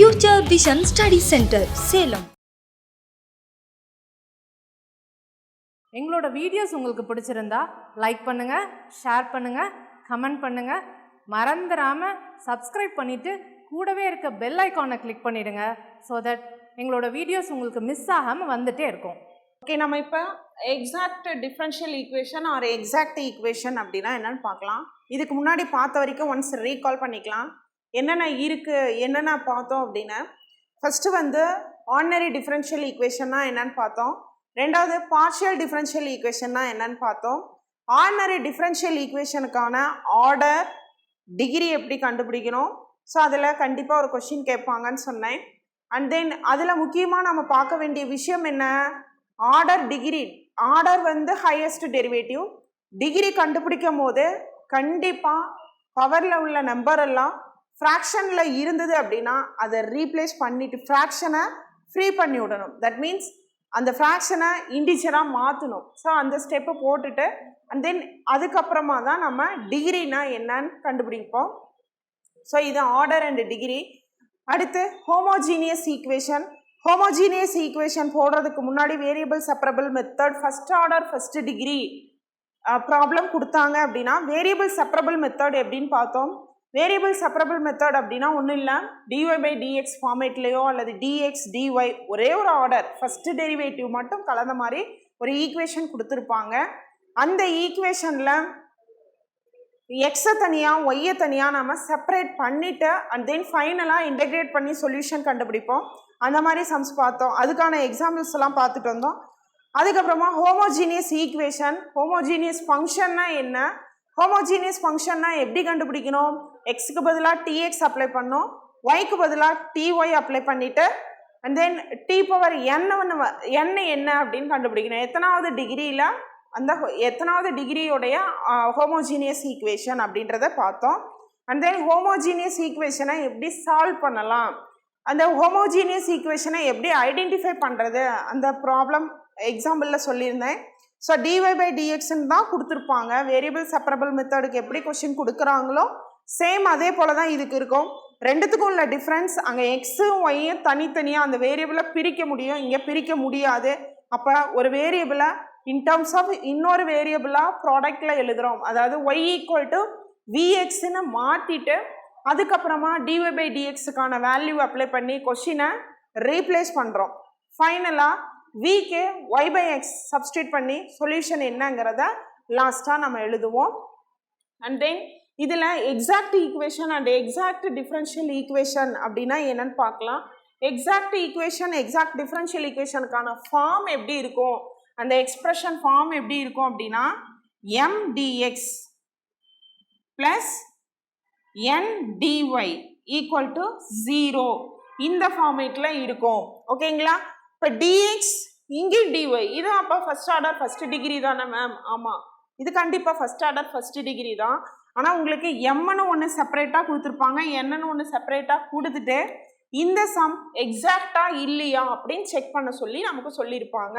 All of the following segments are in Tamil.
Future Vision Study Center, Salem. எங்களோட வீடியோஸ் உங்களுக்கு பிடிச்சிருந்தா லைக் பண்ணுங்க, ஷேர் பண்ணுங்க, கமெண்ட் பண்ணுங்க. மறந்துடாம சப்ஸ்கிரைப் பண்ணிட்டு கூடவே இருக்க பெல் ஐகானை கிளிக் பண்ணிடுங்க. ஸோ தட் எங்களோட வீடியோஸ் உங்களுக்கு மிஸ் ஆகாமல் வந்துட்டே இருக்கும். ஓகே, நம்ம இப்போ exact differential equation or exact equation அப்படின்னா என்னன்னு பார்க்கலாம். இதுக்கு முன்னாடி பார்த்த வரைக்கும் ஒன்ஸ் ரீகால் பண்ணிக்கலாம். என்னென்ன இருக்குது, என்னென்ன பார்த்தோம் அப்படின்னா, ஃபஸ்ட்டு வந்து ஆர்டினரி டிஃப்ரென்ஷியல் ஈக்குவேஷன்னா என்னன்னு பார்த்தோம். ரெண்டாவது பார்ஷியல் டிஃப்ரென்ஷியல் ஈக்குவேஷன்னா என்னன்னு பார்த்தோம். ஆர்டினரி டிஃப்ரென்ஷியல் ஈக்குவேஷனுக்கான ஆர்டர், டிகிரி எப்படி கண்டுபிடிக்கணும், ஸோ அதில் கண்டிப்பாக ஒரு கொஷின் கேட்பாங்கன்னு சொன்னேன். அண்ட் தென் அதில் முக்கியமாக நம்ம பார்க்க வேண்டிய விஷயம் என்ன, ஆர்டர், டிகிரி. ஆர்டர் வந்து ஹையஸ்ட் டெரிவேட்டிவ். டிகிரி கண்டுபிடிக்கும் போது கண்டிப்பாக பவரில் உள்ள நம்பர் எல்லாம் ஃப்ராக்ஷனில் இருந்தது அப்படின்னா அதை ரீப்ளேஸ் பண்ணிவிட்டு ஃப்ராக்ஷனை ஃப்ரீ பண்ணி விடணும். தட் மீன்ஸ் அந்த ஃப்ராக்ஷனை இண்டிஜராக மாற்றணும். ஸோ அந்த ஸ்டெப்பை போட்டுட்டு அண்ட் தென் அதுக்கப்புறமா தான் நம்ம டிகிரினா என்னன்னு கண்டுபிடிப்போம். ஸோ இது ஆர்டர் அண்ட் டிகிரி. அடுத்து ஹோமோஜீனியஸ் ஈக்குவேஷன். ஹோமோஜீனியஸ் ஈக்குவேஷன் போடுறதுக்கு முன்னாடி variable separable method first order first degree problem கொடுத்தாங்க அப்படின்னா வேரியபிள் செப்பரபிள் மெத்தட் எப்படின்னு பார்த்தோம். வேரியபிள் செப்பரபிள் மெத்தட் அப்படின்னா ஒன்றும் இல்லை, dy/dx ஃபார்மேட்லேயோ அல்லது dx dy ஒரே ஒரு ஆர்டர் ஃபஸ்ட்டு டெரிவேட்டிவ் மட்டும் கலந்த மாதிரி ஒரு ஈக்குவேஷன் கொடுத்துருப்பாங்க. அந்த ஈக்குவேஷனில் எக்ஸை தனியாக ஒய்யை தனியாக நம்ம செப்பரேட் பண்ணிவிட்டு அண்ட் தென் ஃபைனலாக இன்டெகிரேட் பண்ணி சொல்யூஷன் கண்டுபிடிப்போம். அந்த மாதிரி சம்ஸ் பார்த்தோம். அதுக்கான எக்ஸாம்பிள்ஸ் எல்லாம் பார்த்துட்டு வந்தோம். அதுக்கப்புறமா ஹோமோஜீனியஸ் ஈக்குவேஷன், ஹோமோஜீனியஸ் ஃபங்க்ஷன்னா என்ன, ஹோமோஜீனியஸ் ஃபங்க்ஷன்னா எப்படி கண்டுபிடிக்கணும், எக்ஸுக்கு பதிலாக டிஎக்ஸ் அப்ளை பண்ணோம், ஒய்க்கு பதிலாக டிஒய் அப்ளை பண்ணிவிட்டு and then d power n என்ன அப்படின்னு கண்டுபிடிக்கணும். எத்தனாவது டிகிரியில் அந்த எத்தனாவது டிகிரியோடைய ஹோமோஜீனியஸ் ஈக்குவேஷன் அப்படின்றத பார்த்தோம். அண்ட் தென் ஹோமோஜீனியஸ் ஈக்குவேஷனை எப்படி சால்வ் பண்ணலாம், அந்த ஹோமோஜீனியஸ் ஈக்குவேஷனை எப்படி ஐடென்டிஃபை பண்ணுறது, அந்த ப்ராப்ளம் எக்ஸாம்பிளில் சொல்லியிருந்தேன். ஸோ dy/dxன்னு தான் கொடுத்துருப்பாங்க. வேரியபிள் செப்பரபிள் மெத்தடுக்கு எப்படி கொஷின் கொடுக்குறாங்களோ சேம் அதே போல் தான் இதுக்கு இருக்கும். ரெண்டுத்துக்கும் உள்ள டிஃப்ரென்ஸ், அங்கே எக்ஸும் ஒய்யும் தனித்தனியாக அந்த வேரியபிளை பிரிக்க முடியும், இங்கே பிரிக்க முடியாது. அப்போ ஒரு வேரியபிளை இன் டர்ம்ஸ் ஆஃப் இன்னொரு வேரியபிளாக ப்ராடக்டில் எழுதுகிறோம். அதாவது ஒய் = vxன்னு மாற்றிட்டு அதுக்கப்புறமா dy/dxக்கான வேல்யூ அப்ளை பண்ணி கொஷினை ரீப்ளேஸ் பண்ணுறோம். ஃபைனலாக விக்கு y/x சப்ஸ்டியூட் பண்ணி சொல்யூஷன் என்னங்கிறத லாஸ்ட்டாக நம்ம எழுதுவோம். அண்ட் தென் இதில் exact equation and exact differential equation அப்படின்னா என்னன்னு பார்க்கலாம். எக்ஸாக்ட் ஈக்குவேஷன், எக்ஸாக்ட் டிஃப்ரென்ஷியல் ஈக்குவேஷனுக்கான ஃபார்ம் எப்படி இருக்கும், அந்த எக்ஸ்பிரஷன் ஃபார்ம் எப்படி இருக்கும் அப்படின்னா mdx + ndy = 0 இந்த ஃபார்மேட்டில் இருக்கும். ஓகேங்களா? இப்போ dx இங்கே dy இது அப்போ ஃபஸ்ட் ஆர்டர் ஃபஸ்ட் டிகிரி தானே மேம்? ஆமாம், இது கண்டிப்பாக ஃபஸ்ட் ஆர்டர் ஃபஸ்ட் டிகிரி தான். ஆனால் உங்களுக்கு எம்னு ஒன்று செப்பரேட்டாக கொடுத்துருப்பாங்க, என்னன்னு ஒன்று செப்பரேட்டாக கொடுத்துட்டு இந்த சம் எக்ஸாக்டாக இல்லையா அப்படின்னு செக் பண்ண சொல்லி நமக்கு சொல்லியிருப்பாங்க.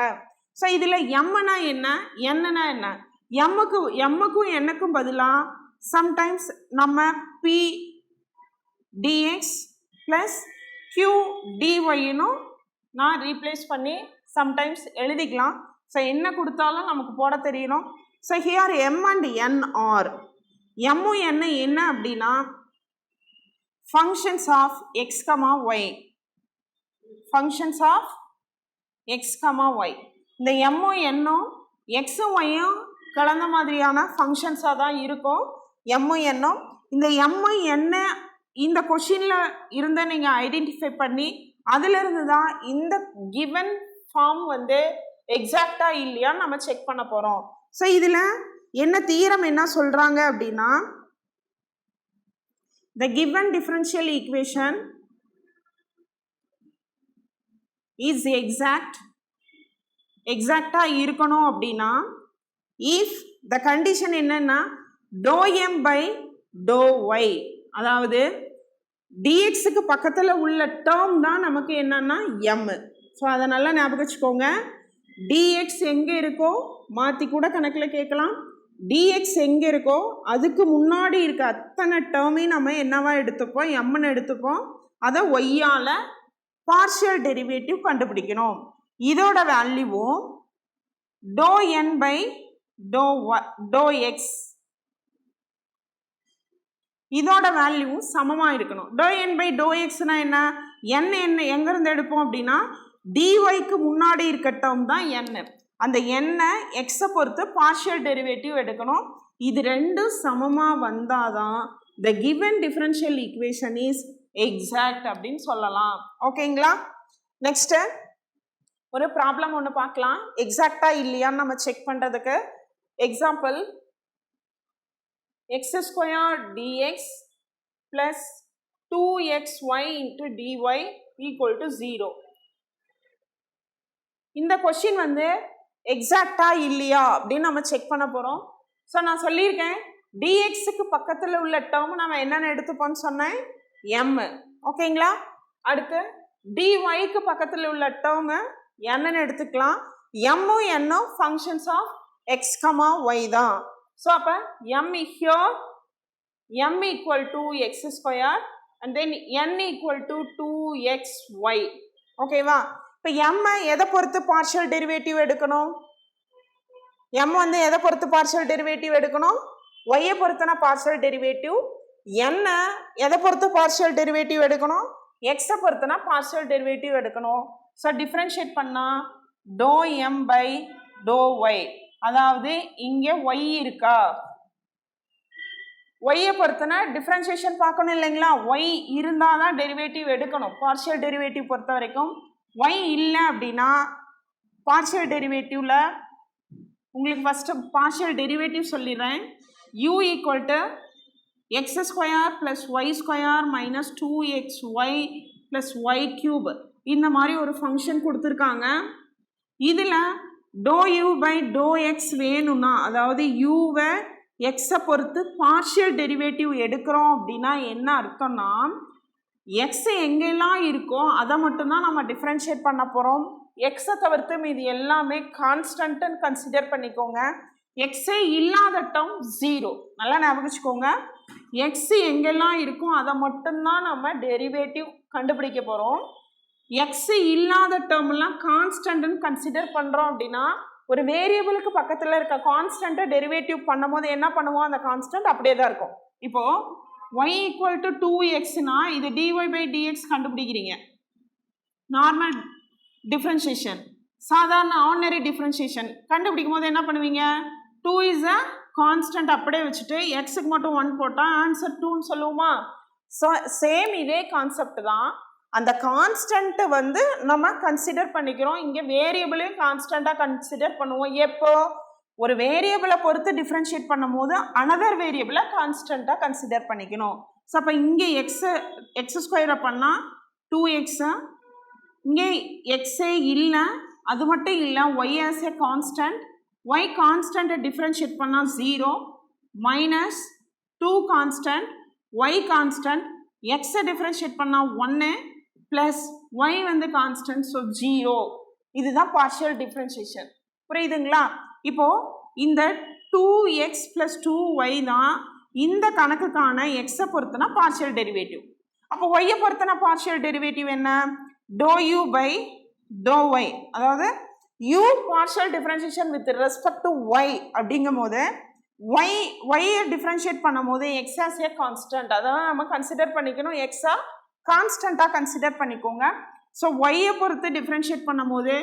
ஸோ இதில் எம்னா என்ன, என்னன்னா என்ன, எம்முக்கும் என்னக்கும் பதிலாக சம்டைம்ஸ் நம்ம p dx + q dyனும் நான் ரீப்ளேஸ் பண்ணி சம்டைம்ஸ் எழுதிக்கலாம். ஸோ என்ன கொடுத்தாலும் நமக்கு போட தெரியணும். So here m and n are எம்மும் என்ன அப்படின்னா functions of x, y, functions of x, y. இந்த எம்மும் என்னும் எக்ஸும் ஒய்யும் கலந்த மாதிரியான ஃபங்க்ஷன்ஸாக தான் இருக்கும் எம்மும் என்னும். இந்த எம்மும் என்ன இந்த கொஷினில் இருந்த நீங்கள் ஐடென்டிஃபை பண்ணி அதிலிருந்து தான் இந்த கிவன் ஃபார்ம் வந்து எக்ஸாக்டாக இல்லையான்னு நம்ம செக் பண்ண போகிறோம். ஸோ இதில் என்ன தியரம் என்ன சொல்கிறாங்க அப்படின்னா, the given differential equation is எக்ஸாக்டாக இருக்கணும் அப்படின்னா if the condition என்னன்னா ∂m/∂y, அதாவது dxக்கு பக்கத்தில் உள்ள டேர்ம் தான் நமக்கு என்னன்னா m. ஸோ அதை நல்லா ஞாபகம் வச்சுக்கோங்க. dx எங்கே இருக்கோ மாற்றி கூட கணக்கில் கேட்கலாம். dx எங்கே இருக்கோ அதுக்கு முன்னாடி இருக்க அத்தனை டேர்மையும் நம்ம என்னவா எடுத்துப்போம், mன்னு எடுத்துப்போம். அதை ஒய்யால் பார்ஷியல் டெரிவேட்டிவ் கண்டுபிடிக்கணும். இதோட வேல்யூவும் doe N by to X இதோட வேல்யூவும் சமமாக இருக்கணும். டோ என் பை டோ எக்ஸ்னா என்ன? என்ன எங்கேருந்து எடுப்போம் அப்படின்னா டிஒய்க்கு முன்னாடி இருக்க டேர்ம் தான் என். அந்த எண்ணை எக்ஸை பொறுத்து பார்ஷியல் டெரிவேட்டிவ் எடுக்கணும். இது ரெண்டும் சமமாக வந்தால் தான் the given differential equation is exact அப்படின்னு சொல்லலாம். ஓகேங்களா? நெக்ஸ்ட்டு ஒரு ப்ராப்ளம் ஒன்று பார்க்கலாம். எக்ஸாக்டாக இல்லையான்னு நம்ம செக் பண்ணுறதுக்கு. Example x square dx plus 2xy into dy equal to 0. இந்த கொஸ்டின் வந்து எக்ஸாக்டா இல்லையா அப்படின்னு நம்ம செக் பண்ண போகிறோம். ஸோ நான் சொல்லியிருக்கேன் dxக்கு பக்கத்தில் உள்ள டேர்ம் நம்ம என்னென்னு எடுத்துப்போம்னு சொன்னேன் m. ஓகேங்களா? அடுத்து dyக்கு பக்கத்தில் உள்ள டேர்மு என்னன்னு எடுத்துக்கலாம். m-ம் n-ம் ஃபங்க்ஷன்ஸ் ஆஃப் x, y தான். So, அப்போ m here, m equal to x square and then n equal to 2xy. ஓகேவா? இப்போ m எதை பொறுத்து பார்ஷியல் டெரிவேட்டிவ் எடுக்கணும்? m வந்து எதை பொறுத்து பார்ஷியல் டெரிவேட்டிவ் எடுக்கணும்? y பொறுத்தனா பார்ஷியல் டெரிவேட்டிவ். n எதை பொறுத்து பார்ஷியல் டெரிவேட்டிவ் எடுக்கணும்? x பொறுத்தனா பார்ஷியல் டெரிவேட்டிவ் எடுக்கணும். ஸோ டிஃப்ரென்ஷியேட் பண்ணால் டோ m பை டோ y. அதாவது இங்கே y இருக்கா? y-ஐ பொறுத்தனா டிஃப்ரென்ஷியேஷன் பார்க்கணும் இல்லைங்களா? y இருந்தால் தான் டெரிவேட்டிவ் எடுக்கணும் பார்ஷியல் டெரிவேட்டிவ் பொறுத்த வரைக்கும். y இல்லை அப்படின்னா பார்ஷியல் டெரிவேட்டிவ்ல உங்களுக்கு ஃபஸ்ட்டு பார்ஷியல் டெரிவேட்டிவ் சொல்லிடுறேன். u equal to x square plus y square minus 2xy plus y cube இந்த மாதிரி ஒரு ஃபங்க்ஷன் கொடுத்துருக்காங்க. இதில் do u by to x வேணும்னா, அதாவது யூவை எக்ஸை பொறுத்து பார்ஷியல் டெரிவேட்டிவ் எடுக்கிறோம் அப்படின்னா என்ன அர்த்தம்னா எக்ஸ் எங்கெல்லாம் இருக்கோ அதை மட்டும்தான் நம்ம டிஃப்ரென்ஷியேட் பண்ண போகிறோம். எக்ஸை தவிர்த்து மீது எல்லாமே கான்ஸ்டன்ட்னு கன்சிடர் பண்ணிக்கோங்க. எக்ஸே இல்லாத டேர்ம் 0. நல்லா ஞாபகம் வச்சுக்கோங்க. எக்ஸ் எங்கெல்லாம் இருக்கோ அதை மட்டும்தான் நம்ம டெரிவேட்டிவ் கண்டுபிடிக்க போகிறோம். எக்ஸ் இல்லாத டேர்ம்லாம் கான்ஸ்டன்ட்னு கன்சிடர் பண்ணுறோம் அப்படின்னா ஒரு வேரியபிளுக்கு பக்கத்தில் இருக்க கான்ஸ்டன்ட்டை டெரிவேட்டிவ் பண்ணும் போது என்ன பண்ணுவோம்? அந்த கான்ஸ்டன்ட் அப்படியே தான் இருக்கும். இப்போது y ஈக்குவல் டு 2xனா இது dy பை dx கண்டுபிடிக்கிறீங்க. நார்மல் டிஃப்ரென்ஷியேஷன், சாதாரண ஆர்டினரி டிஃப்ரென்ஷியேஷன் கண்டுபிடிக்கும் போது என்ன பண்ணுவீங்க? 2 இஸ் அ கான்ஸ்டன்ட் அப்படியே வச்சுட்டு எக்ஸுக்கு மட்டும் 1 போட்டால் ஆன்சர் 2ன்னு சொல்லுவோமா? ஸோ சேம் இதே கான்செப்ட் தான். அந்த கான்ஸ்டன்ட் வந்து நம்ம கன்சிடர் பண்ணிக்கிறோம். இங்கே வேரியபிளையும் கான்ஸ்டண்ட்டாக கன்சிடர் பண்ணுவோம். எப்போ? ஒரு வேரியபிளை பொறுத்து டிஃப்ரென்ஷியேட் பண்ணும் போது அனதர் வேரியபிளை கான்ஸ்டண்ட்டாக கன்சிடர் பண்ணிக்கணும். ஸோ அப்போ இங்கே எக்ஸ் ஸ்கொயரை பண்ணால் 2x, இங்கே எக்ஸே இல்லை, அது மட்டும் இல்லை y as a constant. Y கான்ஸ்டண்ட்டை டிஃப்ரென்ஷியேட் பண்ணால் 0 மைனஸ் 2 கான்ஸ்டன்ட், ஒய் கான்ஸ்டன்ட், எக்ஸை டிஃப்ரென்ஷியேட் பண்ணால் 1 ப்ளஸ் ஒய் வந்து கான்ஸ்டன்ட், ஸோ 0. இதுதான் பார்ஷியல் டிஃப்ரென்ஷியேஷன். புரியுதுங்களா? இப்போது இந்த 2x ப்ளஸ் 2y தான் இந்த கணக்குக்கான எக்ஸை பொறுத்தனா பார்ஷியல் டெரிவேட்டிவ். அப்போ ஒய்யை பொறுத்தனா பார்ஷியல் டெரிவேட்டிவ் என்ன? Do u by to y. அதாவது u partial differentiation with respect to y அப்படிங்கும் போது ஒய்யை டிஃப்ரென்ஷியேட் பண்ணும் போது எக்ஸ் ஆஸ் ஏ கான்ஸ்டன்ட் அதாவது நம்ம கன்சிடர் பண்ணிக்கணும். எக்ஸா கான்ஸ்டண்ட்டாக கன்சிடர் பண்ணிக்கோங்க. ஸோ ஒய்யை பொறுத்து டிஃப்ரென்ஷியேட் பண்ணும் போது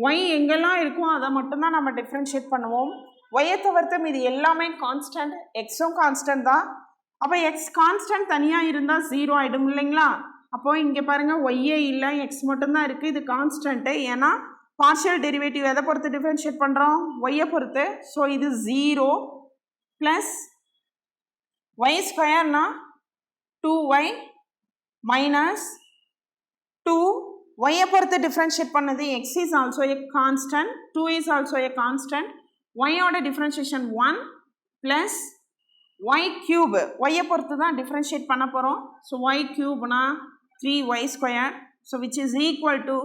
ஒய் எங்கெல்லாம் இருக்கும் அதை மட்டும்தான் நம்ம டிஃப்ரென்ஷியேட் பண்ணுவோம். ஒய்யை தவிர்த்து மீது எல்லாமே கான்ஸ்டன்ட், எக்ஸும் கான்ஸ்டன்ட் தான். அப்போ எக்ஸ் கான்ஸ்டன்ட் தனியாக இருந்தால் 0 ஆகிடும் இல்லைங்களா? அப்போது இங்கே பாருங்கள் ஒய்யே இல்லை, எக்ஸ் மட்டும்தான் இருக்குது. இது கான்ஸ்டன்ட்டு. ஏன்னா பார்ஷியல் டெரிவேட்டிவ் எதை பொறுத்து டிஃப்ரென்ஷியேட் பண்ணுறோம்? ஒய்யை பொறுத்து. ஸோ இது 0 ப்ளஸ் ஒய் ஸ்கொயர்னா 2y மைனஸ் 2 ஒய்யை பொறுத்து டிஃப்ரென்ஷியேட் பண்ணது x is also a constant, 2 is also a constant. ஒய்யோட டிஃப்ரென்ஷியேஷன் 1 ப்ளஸ் ஒய் க்யூப், ஒய்யை பொறுத்து தான் டிஃப்ரென்ஷியேட் பண்ண போகிறோம். ஸோ ஒய் க்யூப்னா 3y square, so which is equal to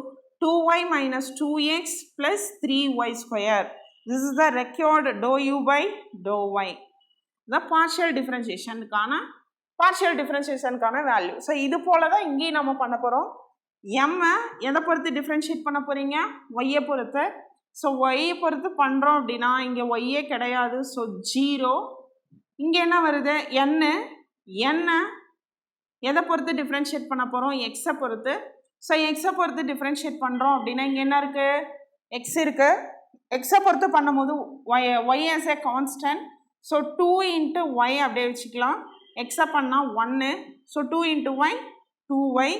2y minus 2x plus 3y square. This is the required டோ u by to y. The partial டிஃப்ரென்ஷியேஷனுக்கான பார்ஷியல் டிஃபரன்ஷியேஷனுக்கான வேல்யூ. ஸோ இது போல தான் இங்கேயும் நம்ம பண்ண போகிறோம். எம்மை எதை பொறுத்து டிஃப்ரென்ஷியேட் பண்ண போகிறீங்க? ஒய்யை பொறுத்து. ஸோ ஒய்யை பொறுத்து பண்ணுறோம் அப்படின்னா இங்கே ஒய்யே கிடையாது. ஸோ 0. இங்கே என்ன வருது? என்ன எதை பொறுத்து டிஃப்ரென்ஷியேட் பண்ண போகிறோம்? எக்ஸை பொறுத்து. ஸோ எக்ஸை பொறுத்து டிஃப்ரென்ஷியேட் பண்ணுறோம் அப்படின்னா இங்கே என்ன இருக்குது? எக்ஸ் இருக்குது. எக்ஸை பொறுத்து பண்ணும்போது y as a constant. So 2 × y அப்படியே வச்சுக்கலாம். எக்ஸை பண்ணால் 1. So 2 × y 2y.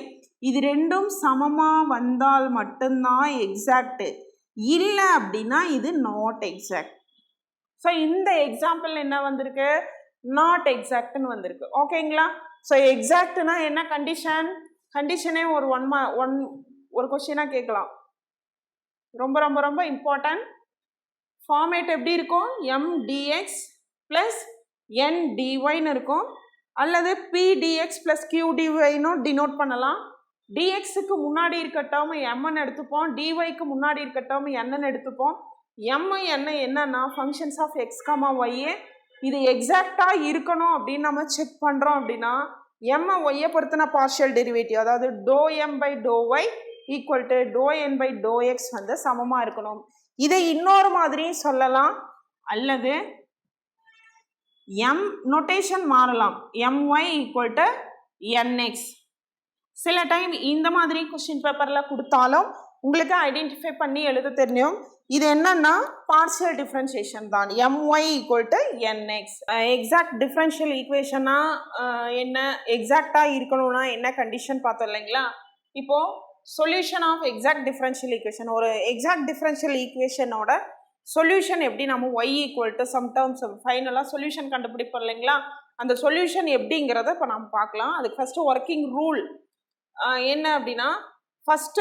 இது ரெண்டும் சமமாக வந்தால் மட்டும்தான் எக்ஸாக்ட். இல்லை அப்படின்னா இது நாட் எக்ஸாக்ட். ஸோ இந்த எக்ஸாம்பிள் என்ன வந்திருக்கு? நாட் எக்ஸாக்ட்னு வந்திருக்கு. ஓகேங்களா? ஸோ எக்ஸாக்ட்னா என்ன கண்டிஷன்? கண்டிஷனே ஒரு கொஸ்டினாக கேட்கலாம். ரொம்ப ரொம்ப ரொம்ப இம்பார்ட்டன்ட். ஃபார்மேட் எப்படி இருக்கும்? mdx + ndyன்னு இருக்கும். அல்லது pdx + qdyன்னு டினோட் பண்ணலாம். dxக்கு முன்னாடி இருக்க டேர்ம் mன்னு எடுத்துப்போம். dyக்கு முன்னாடி இருக்க டேர்ம் nன்னு எடுத்துப்போம். m n என்னன்னா ஃபங்க்ஷன்ஸ் ஆஃப் x, y. இது எக்ஸாக்டாக இருக்கணும் அப்படின்னு நம்ம செக் பண்ணுறோம் அப்படின்னா m ஒய்யை பொறுத்தின பார்ஷியல் டெரிவேட்டிவ், அதாவது ∂m/∂y = ∂n/∂x வந்து சமமாக இருக்கணும். இதை இன்னொரு மாதிரியும் சொல்லலாம். அல்லது m நோட்டேஷன் மாறலாம். my = nx. சில டைம் இந்த மாதிரி கொஸ்டின் பேப்பரில் கொடுத்தாலும் உங்களுக்கு ஐடென்டிஃபை பண்ணி எழுத தெரியும். இது என்னன்னா பார்ஷியல் டிஃப்ரென்ஷியேஷன் தான். my = nx. எக்ஸாக்ட் டிஃப்ரென்ஷியல் ஈக்குவேஷனா என்ன? எக்ஸாக்டாக இருக்கணும்னா என்ன கண்டிஷன் பார்த்தோம் இல்லைங்களா? இப்போது solution of exact differential equation, ஒரு எக்ஸாக்ட் டிஃப்ரென்ஷியல் ஈக்குவேஷனோட சொல்யூஷன் எப்படி நம்ம y = சம் டேர்ம்ஸ் ஃபைனலாக சொல்யூஷன் கண்டுபிடிப்போம் இல்லைங்களா? அந்த சொல்யூஷன் எப்படிங்கிறத இப்போ நம்ம பார்க்கலாம். அதுக்கு ஃபஸ்ட்டு ஒர்க்கிங் ரூல் என்ன அப்படின்னா, ஃபஸ்ட்டு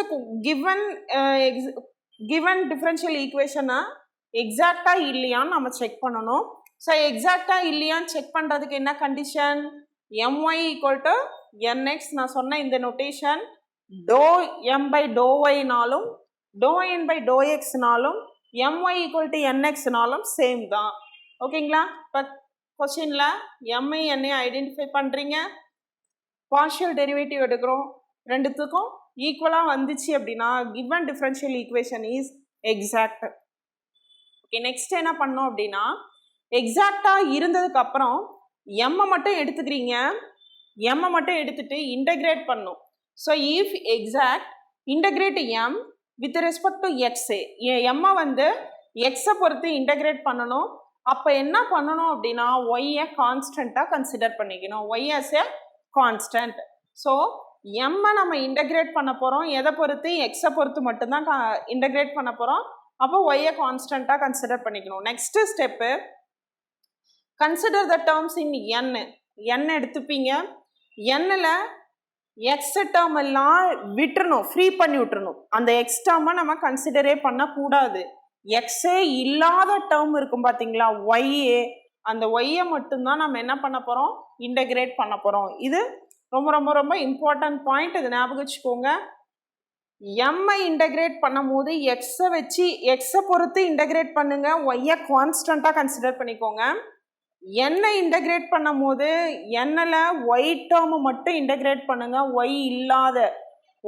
கிவன் டிஃப்ரென்ஷியல் ஈக்குவேஷனை எக்ஸாக்டாக இல்லையான்னு நம்ம செக் பண்ணணும். ஸோ எக்ஸாக்டாக இல்லையான்னு செக் பண்ணுறதுக்கு என்ன கண்டிஷன்? my = nx. நான் சொன்ன இந்த நோட்டேஷன் ∂m/∂y-னாலும் ∂n/∂x-னாலும் my = nx-னாலும் சேம் தான். ஓகேங்களா? இப்போ கொஸ்டினில் m n ஐடென்டிஃபை பண்ணுறீங்க, பார்ஷியல் டெரிவேட்டிவ் எடுக்கிறோம், ரெண்டுத்துக்கும் ஈக்குவலாக வந்துச்சு அப்படின்னா given differential equation is exact. Okay, next என்ன பண்ணோம் அப்படின்னா, எக்ஸாக்டாக இருந்ததுக்கப்புறம் எம்மை மட்டும் எடுத்துக்கிறீங்க. எம்மை மட்டும் எடுத்துட்டு இன்டகிரேட் பண்ணும். So if exact integrate m with respect to X. எம்மை வந்து எக்ஸை பொறுத்து இன்டகிரேட் பண்ணணும். அப்போ என்ன பண்ணணும் அப்படின்னா ஒய்யை கான்ஸ்டண்ட்டாக கன்சிடர் பண்ணிக்கணும். Y as a constant. So எம்மை நம்ம இன்டகிரேட் பண்ண போகிறோம். எதை பொறுத்து? எக்ஸை பொறுத்து மட்டும்தான் இன்டகிரேட் பண்ண போகிறோம். அப்போ ஒய்யை கான்ஸ்டண்ட்டாக கன்சிடர் பண்ணிக்கணும். Next step, consider the terms in n எடுத்துப்பீங்க. n-ல் எக்ஸ் டேர்ம் எல்லாம் விட்டுறணும், ஃப்ரீ பண்ணி விட்டுறணும். அந்த எக்ஸ் டேர்மை நம்ம கன்சிடரே பண்ணக்கூடாது. எக்ஸே இல்லாத டேர்ம் இருக்கும் பார்த்தீங்களா, ஒய்ஏ, அந்த ஒய்யை மட்டும்தான் நம்ம என்ன பண்ண போகிறோம்? இன்டகிரேட் பண்ண போகிறோம். இது ரொம்ப ரொம்ப ரொம்ப இம்பார்ட்டன்ட் பாயிண்ட். இது ஞாபகம் வச்சுக்கோங்க. எம்ஐ இன்டகிரேட் பண்ணும் போது எக்ஸை வச்சு எக்ஸை பொறுத்து இன்டகிரேட் பண்ணுங்க. ஒய்யை கான்ஸ்டண்ட்டாக கன்சிடர் பண்ணிக்கோங்க. என்னை இன்டகிரேட் பண்ணும் போது என்னல ஒய் டேர்மை மட்டும் இன்டகிரேட் பண்ணுங்க. ஒய் இல்லாத,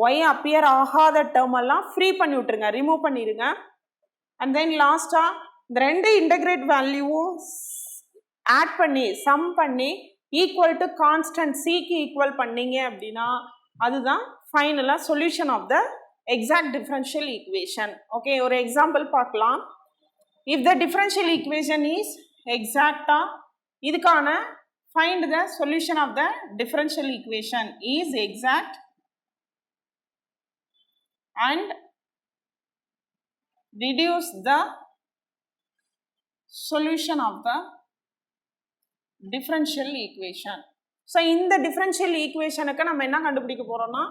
ஒய் அப்பியர் ஆகாத டேர்ம் எல்லாம் ஃப்ரீ பண்ணி விட்டுருங்க, ரிமூவ் பண்ணிடுங்க. அண்ட் தென் லாஸ்ட்டாக இந்த ரெண்டு இன்டகிரேட் வேல்யூவும் ஆட் பண்ணி சம் பண்ணி ஈக்குவல் டு கான்ஸ்டன்ட் சிக்கு ஈக்குவல் பண்ணீங்க அப்படின்னா அதுதான் ஃபைனலாக solution of the exact differential equation. Okay, ஒரு எக்ஸாம்பிள் பார்க்கலாம். If the differential equation is எக்ஸாக்டா, இதுக்கான find the solution of the differential equation is exact and reduce the solution of the differential equation. So இந்த டிஃப்ரென்ஷியல் ஈக்குவேஷனுக்கு நம்ம என்ன கண்டுபிடிக்க போகிறோம்னா,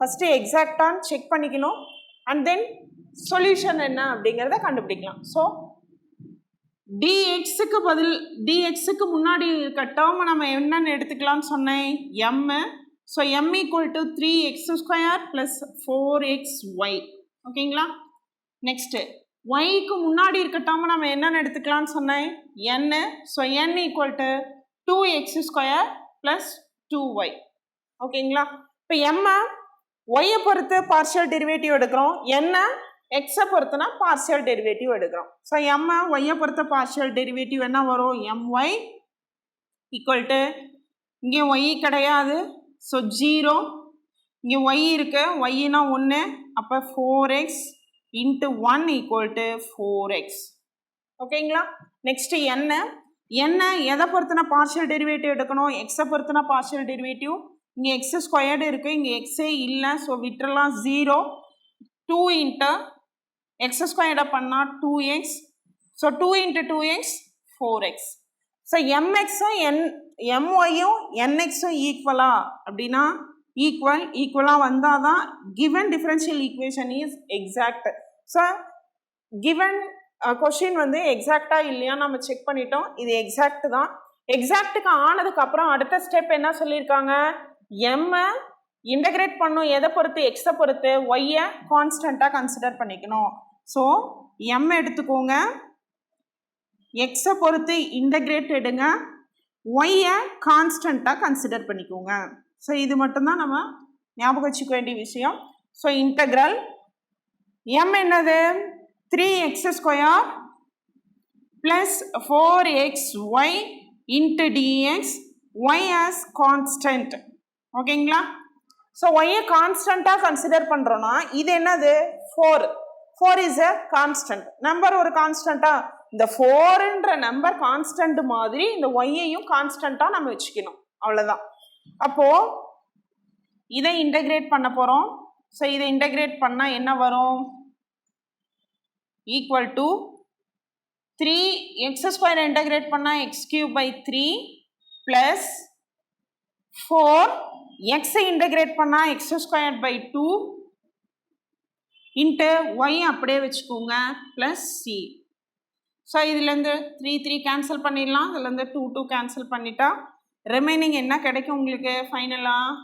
ஃபஸ்ட்டு எக்ஸாக்டான்னு செக் பண்ணிக்கணும். அண்ட் தென் சொல்யூஷன் என்ன அப்படிங்கிறத கண்டுபிடிக்கலாம். ஸோ dxக்கு பதில், dxக்கு முன்னாடி இருக்க டேர்மை நம்ம என்னென்னு எடுத்துக்கலாம்னு சொன்னேன், m. So m = 3x² + 4xy. ஓகேங்களா? நெக்ஸ்ட்டு ஒய்க்கு முன்னாடி இருக்க டேர்மை நம்ம என்னென்னு எடுத்துக்கலாம்னு சொன்னேன், n. So n = 2x² + 2y. ஓகேங்களா? இப்போ m y பொறுத்து பார்ஷியல் டெரிவேட்டிவ் எடுக்கிறோம், n x பொறுத்துனா பார்ஷியல் டெரிவேட்டிவ் எடுக்கிறோம். ஸோ m y பொறுத்த பார்ஷியல் டெரிவேட்டிவ் என்ன வரும்? my ஈக்குவல் டு இங்கே y கிடையாது, ஸோ 0, இங்கே y இருக்கு, yனா 1, அப்போ 4x into 1 equal to 4x. ஓகேங்களா? நெக்ஸ்ட் n எதை பொறுத்துனா பார்ஷியல் டெரிவேட்டிவ் எடுக்கணும்? எக்ஸை பொறுத்துனா பார்ஷியல் டெரிவேட்டிவ், இங்கே எக்ஸ் ஸ்கொயர்டு இருக்குது, இங்கே எக்ஸே இல்லை, ஸோ விட்டுறலாம் 0. 2 இன்ட்டு எக்ஸ் ஸ்கொயர்டை பண்ணால் 2x, so 2 into 2x 4x. So எம்எக்ஸும் எம்ஒய்யும் என்எக்ஸும் ஈக்குவலா அப்படின்னா ஈக்குவலாக வந்தால் தான் given differential equation is exact. So given question வந்து எக்ஸாக்டாக இல்லையா நம்ம செக் பண்ணிட்டோம், இது எக்ஸாக்ட் தான். எக்ஸாக்டுக்கு ஆனதுக்கு அப்புறம் அடுத்த ஸ்டெப் என்ன சொல்லியிருக்காங்க? எம்மை இன்டகிரேட் பண்ணும், எதை பொறுத்து? எக்ஸை பொறுத்து. ஒய்யை கான்ஸ்டண்ட்டாக கன்சிடர் பண்ணிக்கணும். ஸோ எம் எடுத்துக்கோங்க, எக்ஸை பொறுத்து இன்டகிரேட் எடுங்க, ஒய்யை கான்ஸ்டண்ட்டாக கன்சிடர் பண்ணிக்கோங்க. ஸோ இது மட்டும்தான் நம்ம ஞாபகம் வச்சுக்க வேண்டிய விஷயம். ஸோ இன்டகிரல் எம் என்னது? 3x square plus 4xy into dx, y as constant. ஓகேங்களா? ஸோ ஒய்யை கான்ஸ்டண்ட்டாக கன்சிடர் பண்ணுறோன்னா இது என்னது? 4 இஸ் அ கான்ஸ்டன்ட் நம்பர். ஒரு கான்ஸ்டண்ட்டா இந்த 4ன்ற நம்பர் கான்ஸ்டன்ட் மாதிரி இந்த ஒய்யையும் கான்ஸ்டண்ட்டாக நம்ம வச்சுக்கணும், அவ்வளோதான். அப்போது இதை இன்டகிரேட் பண்ண போகிறோம். ஸோ இதை இன்டகிரேட் பண்ணால் என்ன வரும்? Equal to 3x square integrate பண்ணால் x³/3 ப்ளஸ் 4x இன்டகிரேட் பண்ணால் x²/2 இன்ட்டு y அப்படியே வச்சுக்கோங்க ப்ளஸ் c. ஸோ இதுலேருந்து 3 கேன்சல் பண்ணிடலாம், இதுலேருந்து 2 கேன்சல் பண்ணிட்டா ரிமைனிங் என்ன கிடைக்கும் உங்களுக்கு ஃபைனலாக?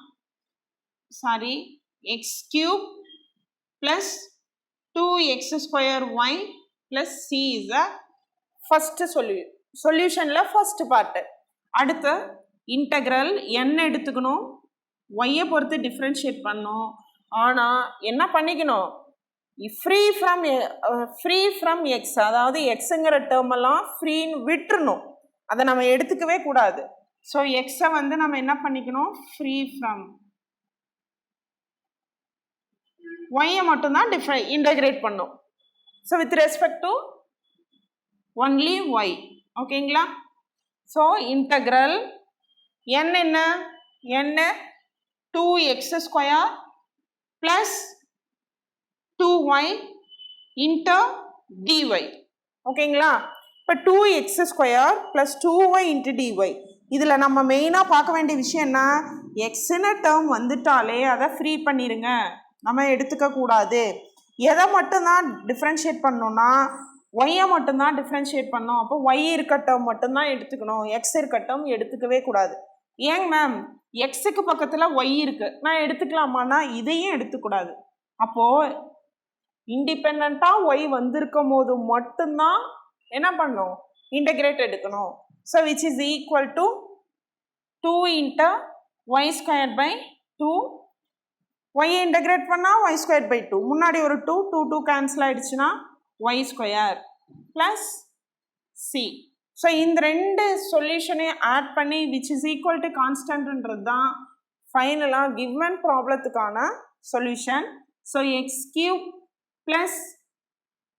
Sorry, x³ plus 2x² y plus c is a first சொல்யூஷனில் ஃபஸ்ட் பார்ட்டு. அடுத்து இன்டகிரல் n எடுத்துக்கணும், ஒய்யை பொறுத்து டிஃப்ரென்ஷியேட் பண்ணணும். ஆனால் என்ன பண்ணிக்கணும்? ஃப்ரீ ஃப்ரம் எக்ஸ், அதாவது எக்ஸுங்கிற டேர்ம் எல்லாம் ஃப்ரீன்னு விட்டுறணும், அதை நம்ம எடுத்துக்கவே கூடாது. ஸோ எக்ஸை வந்து நம்ம என்ன பண்ணிக்கணும்? ஃப்ரீ ஃப்ரம், ஒய்யை மட்டும்தான் இன்டகிரேட் பண்ணும். So with respect to only y. ஓகேங்களா? ஸோ இன்டகிரல் n என்ன? n 2x² plus 2y into dy. ஓகேங்களா? இப்போ 2x² plus 2y into dy. இதில் நம்ம மெயினாக பார்க்க வேண்டிய விஷயம் என்ன? எக்ஸுன்னு டேர்ம் வந்துட்டாலே அதை ஃப்ரீ பண்ணிடுங்க, நம்ம எடுத்துக்கக்கூடாது. எதை மட்டும்தான் டிஃப்ரென்ஷியேட் பண்ணணும்னா ஒய்யை மட்டும்தான் டிஃப்ரென்ஷியேட் பண்ணோம். அப்போ ஒய் இருக்க டேர்ம் மட்டும்தான் எடுத்துக்கணும், எக்ஸ் இருக்க டேர்ம் எடுத்துக்கவே கூடாது. ஏங்க மேம், எக்ஸுக்கு பக்கத்தில் ஒய் இருக்குது, நான் எடுத்துக்கலாமான்னா இதையும் எடுத்துக்கூடாது. அப்போது இண்டிபெண்ட்டாக ஒய் வந்திருக்கும் போது மட்டும்தான் என்ன பண்ணணும்? இன்டகிரேட் எடுக்கணும். So which is equal to 2 into y²/2. ஒய்யை இன்டகிரேட் பண்ணால் y²/2, முன்னாடி ஒரு 2 கேன்சல் ஆகிடுச்சுன்னா y² ப்ளஸ் c. ஸோ இந்த ரெண்டு சொல்யூஷனையும் ஆட் பண்ணி விச் இஸ் ஈக்குவல் டு கான்ஸ்டன்ட்ன்றது தான் ஃபைனலாக கிவன் ப்ராப்ளத்துக்கான solution. So x³ plus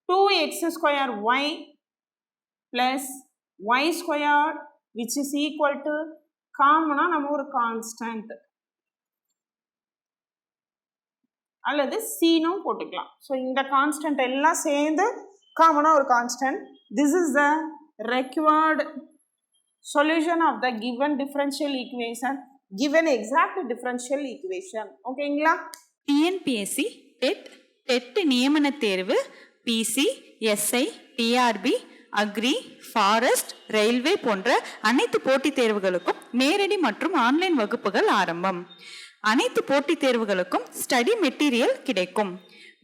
2x² plus y² which is equal to காமனாக நம்ம ஒரு கான்ஸ்டன்ட் அல்லது சீனும் போட்டுக்கலாம். ஸோ இந்த கான்ஸ்டன்ட் எல்லாம் சேர்ந்து காமனாக ஒரு constant. This is the required solution of the given differential equation, given exact differential equation. ஓகேங்களா? டிஎன்பிஎஸ்சி டெட் நியமன தேர்வு, PC, SI, TRB, agri, forest, railway போன்ற அனைத்து போட்டித் தேர்வுகளுக்கும் நேரடி மற்றும் ஆன்லைன் வகுப்புகள் ஆரம்பம். அனைத்து போட்டித் தேர்வுகளுக்கும் ஸ்டடி மெட்டீரியல் கிடைக்கும்.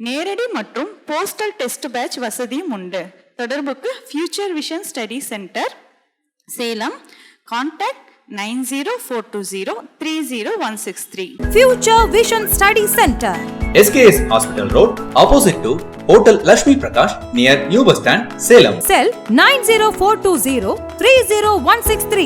நேரடி மற்றும் போஸ்டல் டெஸ்ட் பேட்ச் வசதியும் உண்டு. தொடர்புக்கு future vision study centre, Salem. Contact 9042030163. Future Vision Study Center. SKS Hospital Road, opposite to Hotel Lakshmi Prakash, near New Bus Stand, Salem. Cell 90420 30163.